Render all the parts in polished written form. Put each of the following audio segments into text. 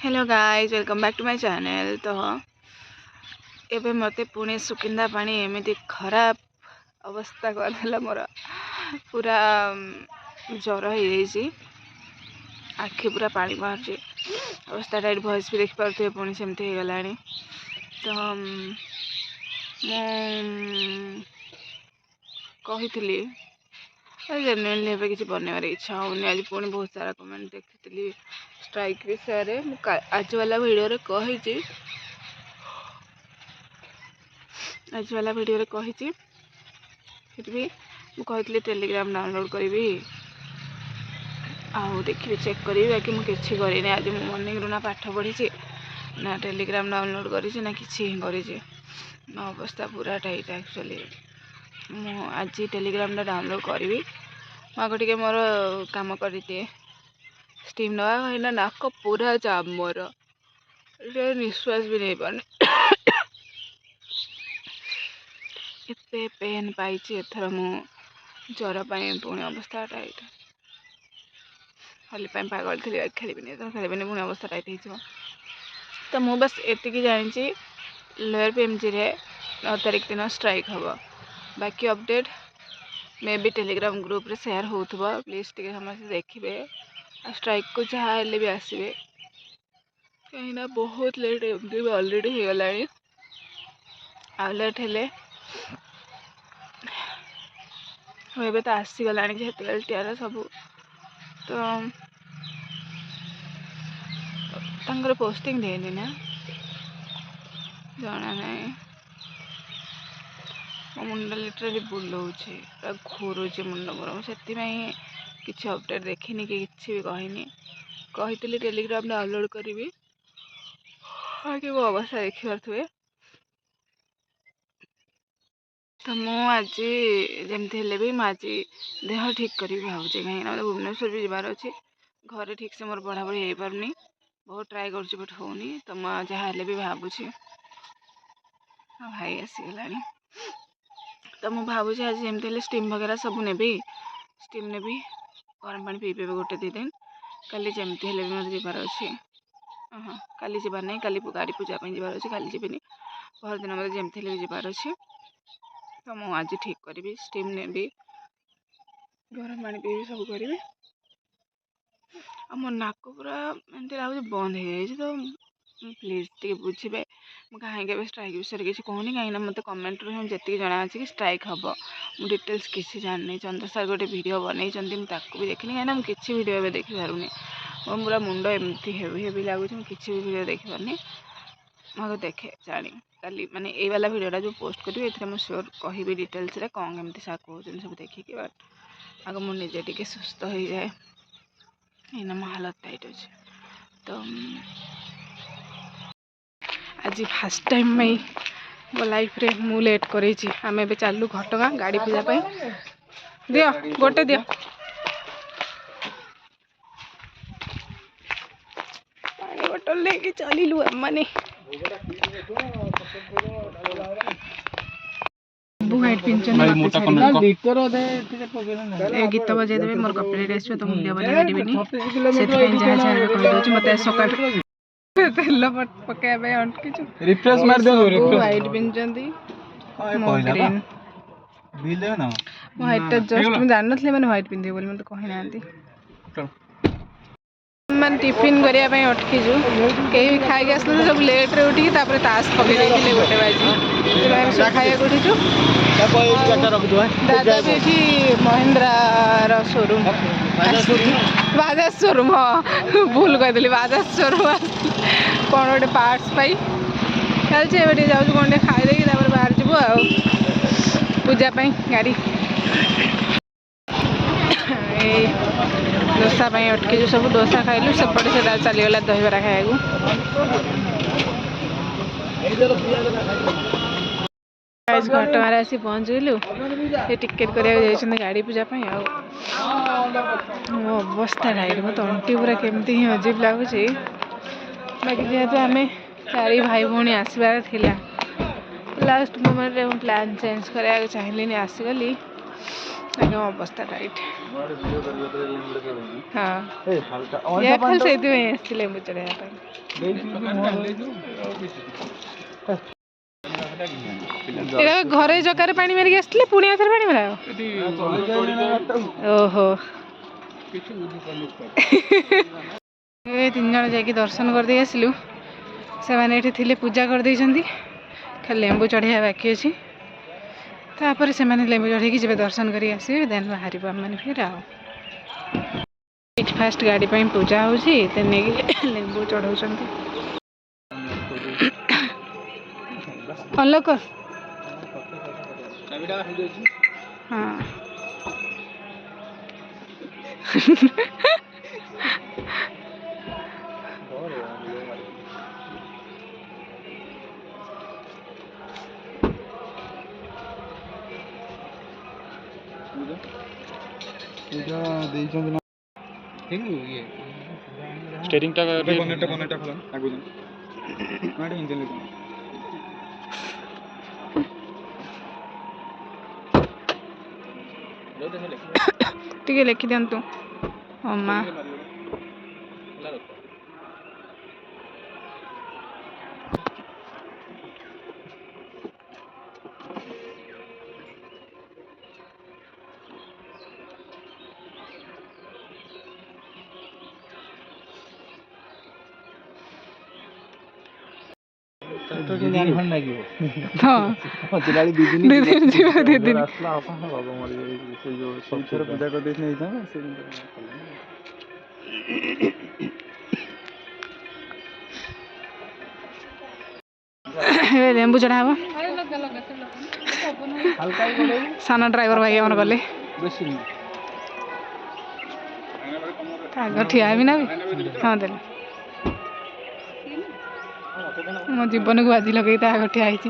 Hello guys welcome back to my channel. तो एबे मते पुणे सुकिंदा पानी एमती खराब अवस्था करदेला मोर पूरा ज्वर हो आखि पूरा पानी बाहर अवस्था टाइट भॉइस भी देखि पारे पुणी सेमती हो गला। तो कही जेनुइनली एबे किसी बनवार इच्छा होनी। आज पुणी बहुत सारा कमेंट देखी स्ट्राइक विषय में आज वाला वीडियो रे कही फिर भी मुझे टेलीग्राम डाउनलोड करी आउ देखी चेक करी बाकी मुझे करें। आज मॉर्निंग रू ना पाठ पढ़ी ना टेलीग्राम डाउनलोड करी ना किसी करी मो अवस्था पूरा टाइट। एक्चुअली आज टेलीग्राम डाउनलोड करी मुझे मोर काम कर दिए स्टीम नवा कहीं नाक पूरा जाम मोर निश्वास भी नहीं पाने एते पेन पाई एथर मु ज्वर पुणी अवस्था टाइट होली पागल थी खेल खेल पुणी अवस्था टाइट हो। तो मु बस एतिकी जानी लोअर पीएमजी रे 9 तारिख दिन स्ट्राइक हम बाकी अपडेट मे भी टेलीग्राम ग्रुप रे शेयर होथबो प्लीज टिके समस्त देखिए स्ट्राइक को जहाँ हेले भी आसवे कहीं बहुत लेट एमती ऑलरेडी हो गला आ लेट हेले एबे तो आसीगला जेहेतु एलटीआर सब तो तंगर पोस्टिंग देनी ना जाना नहीं मो मुंड लिटराली बुलाऊे घूरुचे मुंड मोर से किसी अपडेट देखनी कि किसी भी कही टेलीग्राम डाउनलोड करी आगे वो अवस्था देखी पारे। तो मुझे जमती हेले भी मुझे देह ठीक करी भावुचे कहीं भुवनेश्वर भी जबार अच्छे घरे ठीक से मोर पढ़ा पढ़ी हो पारनी बहुत ट्राए कर बट होनी। तो मुझे जहाँ हेले भी भावुची भाई आसीगला। तो मुझे भावुची आज जमती हेले स्टीम वगैरह सब नेबी स्टीम नेबी गरम पानी पी पेबे गोटे 2 दिन काली जमती हेले भी मत जबार अच्छे हाँ काली जबार नहीं काली गाड़ी पूजा जबार अच्छे काली जीविनी पहर दिन मत जमती हेले भी जबार अच्छे। तो मुझे आज ठीक करी स्टीम नेबी गरम पानी पीबी सब करी मो नाक पूरा एमती लगे बंद हो जाए। तो प्लीज टे बुझे कहीं स्ट्राइक विषय किसी कहूनी कहीं मत कमेंट जी जना कि स्ट्राइक हम मुझे डिटेल्स किसी जानी। चंद्र सर गोटे वीडियो बनई भी देखनी कहीं मुझे किसी वीडियो ए देखी पारूनी मो पूरा मुंड एमती हेवी हेवी लगुच किसी भी वीडियो देखी पारनी मत देखे जानी काली माने ये वाला वीडियोटा जो पोस्ट करी मुझे श्योर कहि डिटेल्स कौन केमती सा कहते सब देखिए बट आगे मुझे टे सुस्थ हो जाए एना मो हालत टाइट अच्छे। तो आज फास्ट टाइम में मो लाइफ रे मु लेट करी आम ए चलू घटगाँ गाड़ी पूजा दियो गोटे दियो पानी बोतल लेके चलू मैंने व्हाइट पिंचन गीत बजे देवे मोर कपड़े ड्रेस तो मुझे बजा पारिनी से जहाँ जहाँ कहीदे मत सका तेल पकड़ रिफ्रेश मार दियो व्हाइट पिंचन ग्रीन व्हाइट जस्ट मैं जान नी मैंने व्हाइट पिंधे बोली मत कही ना मैंने टिफिन करने अटकीचु कहीं खाई आसते सब लेट रे उठी ताश पकई गोटे बाजी खाया उठीचु दादा भी ये महिंद्रा शोरूम बाजाज शोरूम हाँ भूल कहीदी बाजाज शोरूम कौन गोटे पार्ट्स पाई चलते जाऊँ कौन खाईदे बाहर जीव आ पूजा गाड़ी डोसा अटकीचु सब डोसा खाइलु सेपटे से चलीगला दहीबरा खाया घटगाँ आसी पहुँचलु ये टिकेट करा गाड़ी पूजा मो अवस्था टाइट मो तंटी पूरा केमती ही अजीब लगुच बाकी जेहेतु आम 4 भाई भौणी आसबार लास्ट मोमेंट में प्लान चेंज करा चाहिए आसीगली ତାଙ୍କ ଅବସ୍ଥାଟା ଏଇଠି। ହଁ ଇଏ ଖାଲି ସେଇଥିପାଇଁ ଆସିଛି ଲେମ୍ବୁ ଚଢ଼େଇବା ପାଇଁ। ଏଇଟା ଘରେ ଜଗାରେ ପାଣି ମାରିକି ଆସିଥିଲେ ପୁଣି ଆଉଥରେ ପାଣି ମାରା ଓହୋ। ଏ 3 ଜଣ ଯାଇକି ଦର୍ଶନ କରିଦେଇ ଆସିଲୁ। ସେମାନେ ଏଠି ଥିଲେ ପୂଜା କରିଦେଇଛନ୍ତି, ଖାଲି ଲେମ୍ବୁ ଚଢ଼େଇବା ବାକି ଅଛି। ତାପରେ ସେମାନେ ଲେମ୍ବୁ ଚଢ଼େଇକି ଯିବେ ଦର୍ଶନ କରିକି ଆସିବେ, ଦେନ୍ ବାହାରିବୁ ଆମମାନେ ଫେର। ଆଉ ଏଇଠି ଫାଷ୍ଟ ଗାଡ଼ି ପାଇଁ ପୂଜା ହେଉଛି, ଦେନ୍ ନେଇକି ଲେମ୍ବୁ ଚଢ଼ଉଛନ୍ତି। ଅନଲକ୍ ହଁ स्टेरिंग ଟିକେ ଲେଖିଦିଅନ୍ତୁ ଅମା। ଲେମ୍ବୁ ଚଢ଼ା ହବ। ସାନ ଡ୍ରାଇଭର ଭାଇ ଆମର ଗଲେ ଆଗ ଠିଆ ହେବି ନା ହଁ ଦେଲେ ମୋ ଜୀବନକୁ ବାଜି ଲଗେଇ ତା ଆଗ ଠିଆ ହେଇଛି।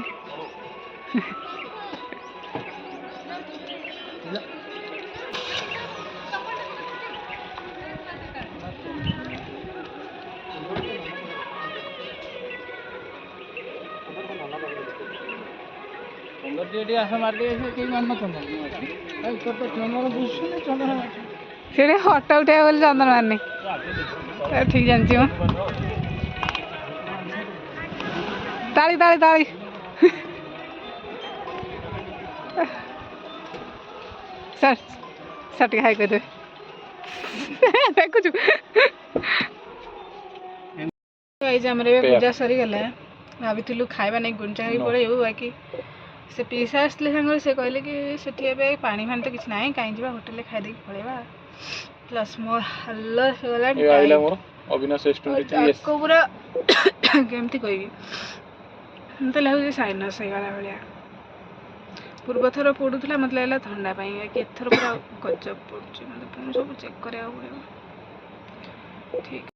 ସେଠି ଫଟୋ ଉଠେଇବ ବୋଲି ଚନ୍ଦନ ମାରିନି ଠିକ ଜାଣିଛି ମ। ତାଳି ତାଳି ତାଳି ସାର୍ ସାର୍ ଟିକେ ହାଇ କରିଦେବେ ଦେଖୁଛୁ। ଆମର ଏବେ ପୂଜା ସରିଗଲା, ଭାବିଥିଲୁ ଖାଇବା ନେଇ ଗୁଣ୍ଡିଚାଘାଇ ପଳେଇବୁ, ବାକି ସେ ପିଇସା ଆସିଥିଲେ ସାଙ୍ଗରେ, ସେ କହିଲେ କି ସେଠି ଏବେ ପାଣି ଫାଣି ତ କିଛି ନାହିଁ, କାହିଁ ଯିବା ହୋଟେଲରେ ଖାଇଦେଇକି ପଳେଇବା। ପ୍ଲସ୍ ମୋର ହାଲ ହେଇଗଲାଣି ପୁରା କେମିତି କହିବି, ମତେ ଲାଗୁଛି ସାଇନସ୍ ହେଇଗଲା ଭଳିଆ। ପୂର୍ବ ଥର ପଡ଼ୁଥିଲା ମତେ ଲାଗିଲା ଥଣ୍ଡା ପାଇଁ, ବାକି ଏଥର ପୁରା ଗଜବ ପଡ଼ୁଛି। ମତେ ପୁଣି ସବୁ ଚେକ୍ କରିବାକୁ ପଡ଼ିବ। ଠିକ୍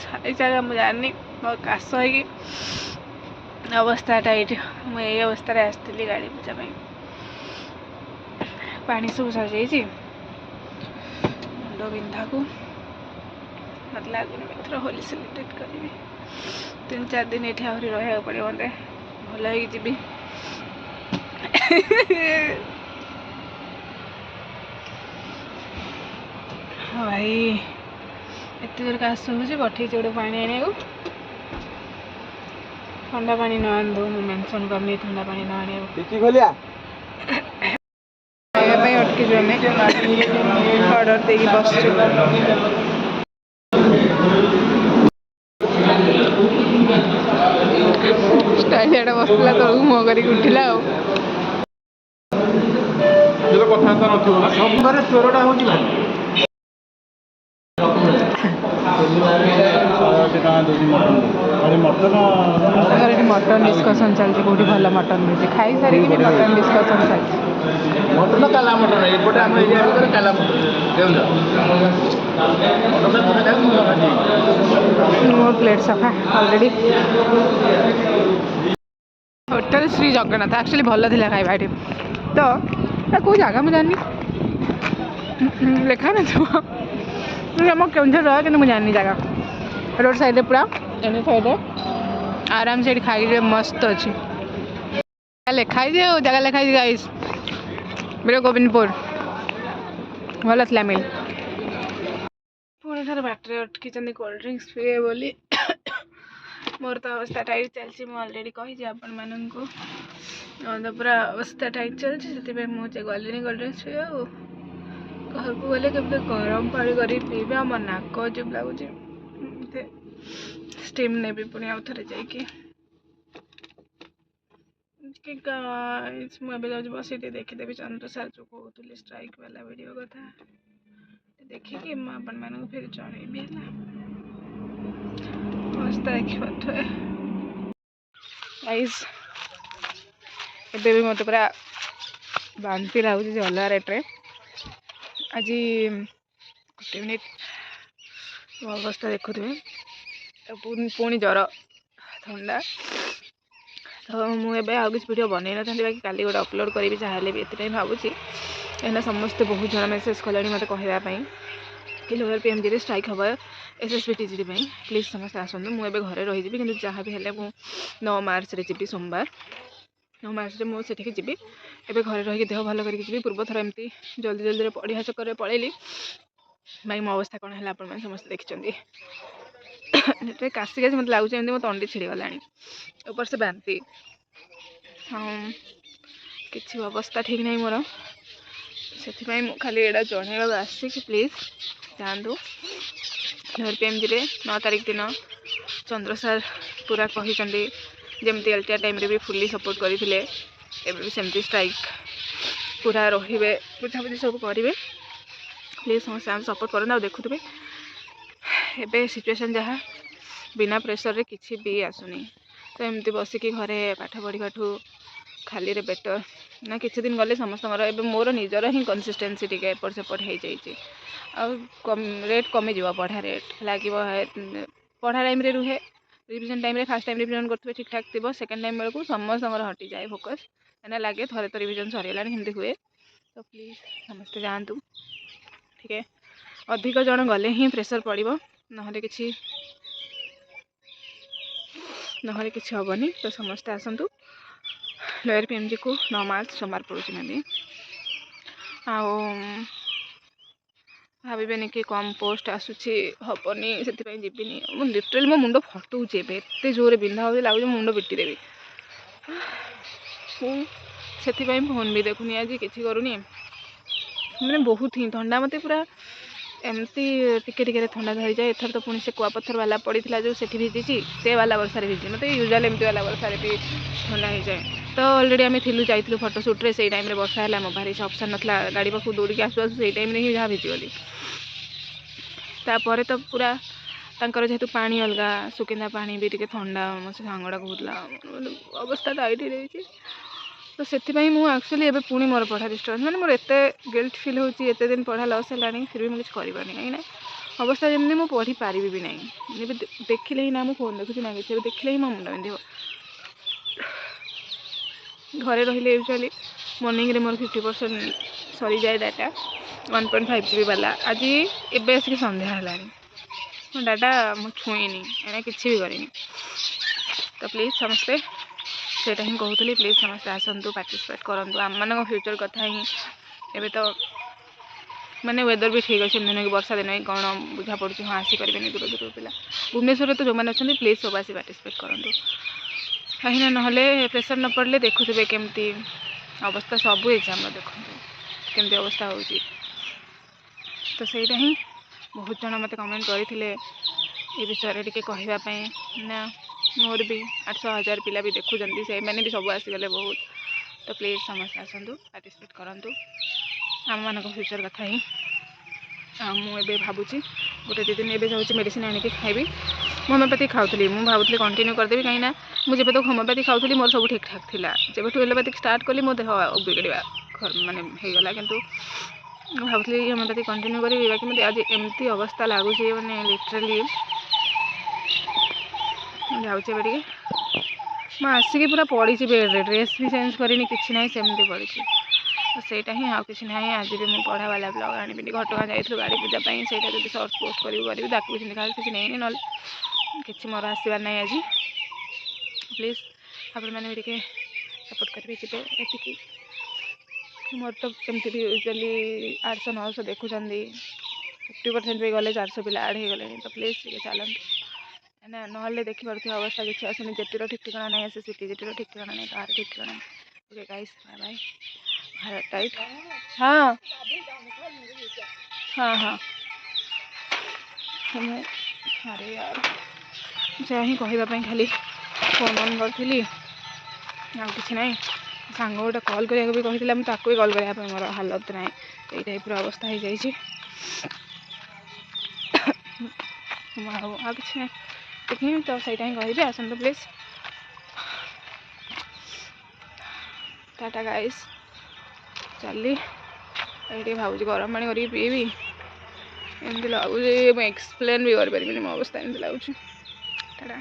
ଛାଇ ଜାଗା ମୁଁ ଜାଣିନି, ମୋର କାଶ ହେଇକି ଅବସ୍ଥାଟା ଏଇଠି। ମୁଁ ଏଇ ଅବସ୍ଥାରେ ଆସିଥିଲି ଗାଡ଼ି ପୂଜା ପାଇଁ। ପାଣି ସବୁ ସରିଯାଇଛି ମୁଣ୍ଡ ବିନ୍ଧାକୁ। ମତେ ଲାଗୁନି ଏଥର ହୋଲି ସେଲିବ୍ରେଟ୍ କରିବି। 3-4 ଦିନ ଏଠି ଆହୁରି ରହିବାକୁ ପଡ଼ିବ, ମତେ ଭଲ ହେଇକି ଯିବି। ହଁ ଭାଇ ଏତେ ଜୋର କାଶ ହେଉଛି, ପଠେଇଛି ଗୋଟେ ପାଣି ଆଣିବାକୁ। ଥଣ୍ଡା ପାଣି ନ ଆଣିଦେବୁ, ମୁଁ ମେନସନ୍ କରିନି ଥଣ୍ଡା ପାଣି ନ ଆଣିବାକୁ। ଖାଇବା ପାଇଁ ଅଟକିଛୁ ଆମେ, ଅର୍ଡ଼ର ଦେଇକି ବସିଛୁ। ଷ୍ଟାଇଲିଆଟା ବସିଥିଲା ତଳକୁ ମୁହଁ କରିକି ଉଠିଲା ଆଉ। ଚୋରଟା ହେଉଛି ଭାଇ ତାଙ୍କର ଏଠି ମଟନ୍ ଡିସ୍କସନ୍ ଚାଲିଛି, କେଉଁଠି ଭଲ ମଟନ୍ ମିଳୁଛି। ଖାଇସାରିକି ବି ମଟନ୍ ଡିସ୍କସନ୍ ଚାଲିଛି। ମଟନ କାଲା ମଟନ ଏପଟେ ଆମ ଏରିଆ ଭିତରେ କାଲା ମଟନ ମୋ ପ୍ଲେଟ୍ ସଫା already. Hotel Shri Jagannath actually ଭଲ ଥିଲା ଖାଇବା ଏଠି। ତ କେଉଁ ଜାଗା ମୁଁ ଜାଣିନି, ଲେଖା ନଥିବ ଆମ କେଉଁଝର, କିନ୍ତୁ ମୁଁ ଜାଣିନି ଜାଗା। ରୋଡ଼ ସାଇଡ଼୍ରେ ପୁରା ଏନି ସାଇଡ଼୍ରେ ଆରାମସେ ଏଠି ଖାଇକି ମସ୍ତ ଅଛି। ଲେଖା ହେଇଛି ଆଉ ଜାଗା ଲେଖା ହେଇଛି ଗାଇସ୍ ବିର ଗୋବିନ୍ଦପୁର ଭଲ ଥିଲା ମିଲ୍। ପୁଣି ଥରେ ବାଟରେ ଅଟକିଛନ୍ତି କୋଲ୍ଡ ଡ୍ରିଙ୍କସ୍ ପିଇବେ ବୋଲି। ମୋର ତ ଅବସ୍ଥା ଟାଇଟ୍ ଚାଲିଛି ମୁଁ ଅଲରେଡ଼ି କହିଛି ଆପଣମାନଙ୍କୁ। ତ ପୁରା ଅବସ୍ଥା ଟାଇଟ୍ ଚାଲିଛି ସେଥିପାଇଁ ମୁଁ ଗଲିଣି କୋଲ୍ଡ ଡ୍ରିଙ୍କସ୍ ପିଇବାକୁ। ଘରକୁ ଗଲେ କେମିତି ଗରମ ପାଣି କରିକି ପିଇବେ ଆଉ ମୋ ନାକ ଅଜୀବ ଲାଗୁଛି ଷ୍ଟିମ୍ ନେବି ପୁଣି ଆଉ ଥରେ ଯାଇକି। ମୁଁ ଏବେ ଯାଉଛି ବସି ଟିକେ ଦେଖିଦେବି ଚନ୍ଦ୍ର ସାର୍ ଯେଉଁ କହୁଥିଲି ଷ୍ଟ୍ରାଇକ୍ ବାଲା ଭିଡ଼ିଓ କଥା ଦେଖିକି ମୁଁ ଆପଣମାନଙ୍କୁ ଫେର ଜଣେଇବି ହେଲା। ଅବସ୍ଥା ଦେଖିପାରୁଥିବେ ଗାଇସ୍। ଏବେ ବି ମୋତେ ପୁରା ବାନ୍ତି ଲାଗୁଛି ଯେ ଅଲଗା ରେଟ୍ରେ। ଆଜି ଗୋଟେ ମିନିଟ୍ ମୋ ଅବସ୍ଥା ଦେଖୁଥିବେ ପୁଣି ଜ୍ୱର ଥଣ୍ଡା। ତ ମୁଁ ଏବେ ଆଉ କିଛି ଭିଡ଼ିଓ ବନେଇ ନଥାନ୍ତି ବାକି କାଲି ଗୋଟେ ଅପଲୋଡ଼ କରିବି ଯାହାହେଲେ ବି ଏଥିପାଇଁ ଭାବୁଛି କାହିଁକିନା ସମସ୍ତେ ବହୁତ ଜଣ ମେସେଜ୍ କଲେଣି ମୋତେ କହିବା ପାଇଁ କି ଲୋୟର PMGରେ ଷ୍ଟ୍ରାଇକ୍ ହେବ SSB TGT ପାଇଁ ପ୍ଲିଜ୍ ସମସ୍ତେ ଆସନ୍ତୁ। ମୁଁ ଏବେ ଘରେ ରହିଯିବି କିନ୍ତୁ ଯାହା ବି ହେଲେ ମୁଁ 9 ମାର୍ଚ୍ଚରେ ଯିବି ସୋମବାର। 9 ମାର୍ଚ୍ଚରେ ମୁଁ ସେଠିକି ଯିବି। ଏବେ ଘରେ ରହିକି ଦେହ ଭଲ କରିକି ଯିବି। ପୂର୍ବ ଥର ଏମିତି ଜଲ୍ଦିରେ ପଢ଼ିଆ ଚକ୍କରରେ ପଳେଇଲି ଭାଇ ମୋ ଅବସ୍ଥା କ'ଣ ହେଲା ଆପଣମାନେ ସମସ୍ତେ ଦେଖିଛନ୍ତି। ଏଥିରେ କାଶି ମୋତେ ଲାଗୁଛି ଏମିତି ମୋ ତଣ୍ଡି ଛିଡ଼ିଗଲାଣି ଉପର ସେ ବାନ୍ତି। ହଁ କିଛି ଅବସ୍ଥା ଠିକ୍ ନାହିଁ ମୋର ସେଥିପାଇଁ ମୁଁ ଖାଲି ଏଇଟା ଜଣେଇବାକୁ ଆସିଛି କି ପ୍ଲିଜ୍ ଯାଆନ୍ତୁ। ଲୋୟର PMGରେ 9 ତାରିଖ ଦିନ ଚନ୍ଦ୍ର ସାର୍ ପୁରା କହିଛନ୍ତି ଯେମିତି LTR ଟାଇମ୍ରେ ବି ଫୁଲି ସପୋର୍ଟ କରିଥିଲେ ଏବେ ବି ସେମିତି ଷ୍ଟ୍ରାଇକ୍ ପୁରା ରହିବେ ବୁଝାବୁଝି ସବୁ କରିବେ। ପ୍ଲିଜ୍ ସମସ୍ତେ ଆମେ ସପୋର୍ଟ କରନ୍ତୁ। ଆଉ ଦେଖୁଥିବେ ଏବେ ସିଚୁଏସନ୍ ଯାହା ବିନା ପ୍ରେସରରେ କିଛି ବି ଆସୁନି ତ ଏମିତି ବସିକି ଘରେ ପାଠ ପଢ଼ିବାଠୁ ଖାଲିରେ ବେଟର୍ ନା। କିଛି ଦିନ ଗଲେ ସମସ୍ତଙ୍କର ଏବେ ମୋର ନିଜର ହିଁ କନସିଷ୍ଟେନ୍ସି ଟିକେ ଏପଟ ସେପଟ ହେଇଯାଇଛି ଆଉ ରେଟ୍ କମିଯିବ ପଢ଼ା ରେଟ୍ ଲାଗିବ। ପଢ଼ା ଟାଇମ୍ରେ ରୁହେ ରିଭିଜନ୍ ଟାଇମ୍ରେ ଫାର୍ଷ୍ଟ ଟାଇମ୍ ରିଭିଜନ୍ କରୁଥିବେ ଠିକ୍ ଠାକ୍ ଥିବ ସେକେଣ୍ଡ ଟାଇମ୍ ବେଳକୁ ସମସ୍ତଙ୍କର ହଟିଯାଏ ଫୋକସ୍ କାହିଁକିନା ଲାଗେ ଥରେ ତ ରିଭିଜନ୍ ସରିଗଲାଣି ସେମିତି ହୁଏ। ତ ପ୍ଲିଜ୍ ସମସ୍ତେ ଯାଆନ୍ତୁ। ଠିକ୍ ଅଧିକ ଜଣ ଗଲେ ହିଁ ପ୍ରେସର୍ ପଡ଼ିବ ନହେଲେ କିଛି ହେବନି। ତ ସମସ୍ତେ ଆସନ୍ତୁ ଲୋୟର PMGକୁ 9 ମାର୍ଚ୍ଚ ସୋମବାର ପଡ଼ୁଛି ମେ ଆଉ ଭାବିବେନି କି କମ୍ ପୋଷ୍ଟ ଆସୁଛି ହେବନି ସେଥିପାଇଁ ଯିବିନି। ମୁଁ ଲିଟରାଲି ମୋ ମୁଣ୍ଡ ଫଟଉଛି ଏବେ ଏତେ ଜୋରରେ ବିନ୍ଧା ହେଉଛି ଲାଗୁଛି ମୋ ମୁଣ୍ଡ ପିଟି ଦେବି। ମୁଁ ସେଥିପାଇଁ ଫୋନ୍ ବି ଦେଖୁନି ଆଜି କିଛି କରୁନି ମାନେ ବହୁତ ହିଁ ଥଣ୍ଡା ମୋତେ ପୁରା ଏମିତି ଟିକେ ଟିକେରେ ଥଣ୍ଡା ଧରିଯାଏ। ଏଥର ତ ପୁଣି ସେ କୁଆପଥର ବାଲା ପଡ଼ିଥିଲା ଯେଉଁ ସେଠି ଭିଜିଛି ସେ ବାଲା ବର୍ଷାରେ ଭିଜିଛି ମୋତେ ୟୁଜୁଆଲ୍ ଏମିତି ବାଲା ବର୍ଷାରେ ବି ଥଣ୍ଡା ହେଇଯାଏ। ତ ଅଲରେଡ଼ି ଆମେ ଯାଇଥିଲୁ ଫଟୋସୁଟ୍ରେ ସେଇ ଟାଇମ୍ରେ ବର୍ଷା ହେଲା ମୋ ପାଖରେ କିଛି ଅପସନ୍ ନଥିଲା ଗାଡ଼ି ପାଖକୁ ଦୌଡ଼ିକି ଆସୁ ସେଇ ଟାଇମ୍ରେ ହିଁ ଯାହା ଭିଜିଗଲି। ତାପରେ ତ ପୁରା ତାଙ୍କର ଯେହେତୁ ପାଣି ଅଲଗା ସୁକିନ୍ଦା ପାଣି ବି ଟିକେ ଥଣ୍ଡା ମୋ ସେ ସାଙ୍ଗଟା କହୁଥିଲା ଅବସ୍ଥା ଟାଇଟ୍ ହେଇଯାଇଛି। ତ ସେଥିପାଇଁ ମୁଁ ଆକ୍ଚୁଆଲି ଏବେ ପୁଣି ମୋର ପଢ଼ା ଡିଷ୍ଟର୍ବାନ୍ସ ମାନେ ମୋର ଏତେ ଗିଲ୍ଟ ଫିଲ୍ ହେଉଛି ଏତେ ଦିନ ପଢ଼ା ଲସ୍ ହେଲାଣି ଫିର୍ ବି ମୁଁ କିଛି କରିପାରୁନି କାହିଁକିନା ଅବସ୍ଥା ଯେମିତି ମୁଁ ପଢ଼ିପାରିବି ବି ନାହିଁ। ଏବେ ଦେଖିଲେ ହିଁ ନା ମୁଁ ଫୋନ୍ ଦେଖୁଛି ନା କିଛି ଏବେ ଦେଖିଲେ ହିଁ ମୋ ମୁଣ୍ଡ ବିନ୍ଧିବ। ଘରେ ରହିଲେ ୟୁଜୁଆଲି ମର୍ଣ୍ଣିଂରେ ମୋର 50% ସରିଯାଏ ଡାଟା 1.5 GB ବାଲା। ଆଜି ଏବେ ଆସିକି ସନ୍ଧ୍ୟା ହେଲାଣି ମୋ ଡାଟା ମୁଁ ଛୁଇଁନି ଏଣେ କିଛି ବି କରିନି। ତ ପ୍ଲିଜ୍ ସମସ୍ତେ ସେଇଟା ହିଁ କହୁଥିଲି ପ୍ଲିଜ୍ ସମସ୍ତେ ଆସନ୍ତୁ ପାର୍ଟିସିପେଟ୍ କରନ୍ତୁ ଆମମାନଙ୍କ ଫ୍ୟୁଚର୍ କଥା ହିଁ। ଏବେ ତ ମାନେ ୱେଦର୍ ବି ଠିକ୍ ଅଛି ଏମିତି ନୁହେଁ କି ବର୍ଷା ଦିନ ହିଁ କ'ଣ ବୁଝା ପଡ଼ୁଛି ହଁ ଆସିପାରିବେନି ଦୂର ଦୂର ପିଲା। ଭୁବନେଶ୍ୱରରେ ତ ଯେଉଁମାନେ ଅଛନ୍ତି ପ୍ଲିଜ୍ ସବୁ ଆସି ପାର୍ଟିସିପେଟ୍ କରନ୍ତୁ କାହିଁକିନା ନହେଲେ ପ୍ରେସର୍ ନ ପଡ଼ିଲେ ଦେଖୁଥିବେ କେମିତି ଅବସ୍ଥା ସବୁ ଏକ୍ଜାମ୍ର ଦେଖନ୍ତୁ କେମିତି ଅବସ୍ଥା ହେଉଛି। ତ ସେଇଟା ହିଁ ବହୁତ ଜଣ ମୋତେ କମେଣ୍ଟ କରିଥିଲେ ଏ ବିଷୟରେ ଟିକେ କହିବା ପାଇଁ ନା ମୋର ବି 800,000 ପିଲା ବି ଦେଖୁଛନ୍ତି ସେଇମାନେ ବି ସବୁ ଆସିଗଲେ ବହୁତ। ତ ପ୍ଲିଜ୍ ସମସ୍ତେ ଆସନ୍ତୁ ପାର୍ଟିସିପେଟ୍ କରନ୍ତୁ ଆମମାନଙ୍କ ଫ୍ୟୁଚର୍ କଥା ହିଁ। ଆଉ ମୁଁ ଏବେ ଭାବୁଛି ଗୋଟେ 2 ଦିନ ଏବେ ଯାଉଛି ମେଡ଼ିସିନ୍ ଆଣିକି ଖାଇବି। ମୁଁ ହୋମିଓପାଥି ଖାଉଥିଲି ମୁଁ ଭାବୁଥିଲି କଣ୍ଟିନ୍ୟୁ କରିଦେବି କାହିଁକିନା ମୁଁ ଯେବେ ତ ହୋମିଓପାଥି ଖାଉଥିଲି ମୋର ସବୁ ଠିକ୍ ଠାକ୍ ଥିଲା। ଯେବେଠୁ ଏଲୋପାଥିକ୍ ଷ୍ଟାର୍ଟ କଲି ମୋ ଦେହ ବିଗିଡ଼ିବା ମାନେ ହେଇଗଲା କିନ୍ତୁ ମୁଁ ଭାବୁଥିଲି ହୋମିଓପାଥି କଣ୍ଟିନ୍ୟୁ କରିବି ବାକି ମୋତେ ଆଜି ଏମିତି ଅବସ୍ଥା ଲାଗୁଛି ମାନେ ଲିଟରାଲି ଯାଉଛି ଏବେ ଟିକେ ମୁଁ ଆସିକି ପୁରା ପଡ଼ିଛି ବେଡ଼୍ରେ ଡ୍ରେସ୍ ବି ଚେଞ୍ଜ କରିନି କିଛି ନାହିଁ ସେମିତି ପଡ଼ିଛି। ତ ସେଇଟା ହିଁ ଆଉ କିଛି ନାହିଁ। ଆଜି ବି ମୁଁ ପଢ଼ା ବାଲା ବ୍ଲଗ୍ ଆଣିବିନି ଘଟଗାଁ ଯାଇଥିଲୁ ଗାଡ଼ି ପୂଜା ପାଇଁ ସେଇଟା ଯଦି ସର୍ଚ୍ଚ ପୋଷ୍ଟ କରିବି ତାକୁ ବି ସେମିତି ଖାଲି କିଛି ନେଇନି ନହେଲେ କିଛି ମୋର ଆସିବାର ନାହିଁ ଆଜି। ପ୍ଲିଜ୍ ଆପଣମାନେ ବି ଟିକେ सपोर्ट करेंगे जी एति मोर तो कमती भी यूजुअली 800-900 देखुं 50% भी गले 400 पिला आड हो गले तो प्लीज टे चलते ना ना देखिपे अवस्था किसी आसनी जेटीर ठीक ठिकाना नहीं आसे सिटी जेटीर ठीक ठिकाना नहीं कार ठीक ठिकाना okay guys bye bye Bharat टाइट हाँ हाँ हाँ अरे यार से ही कहवाई खाली फोन ऑन करी आ कि ना सांग गोटे कल करा भी कही मुझे भी कल करने मोर हालत ना ये टाइप अवस्था हो जाए कि देखी तो सहीटा ही कह आसतु प्लीज टाटा गाइस चली ये भावुँ गरम पानी करके पीबी एमती लगुच एक्सप्लेन भी कर पारि मो अवस्था एमती लगुच टाटा।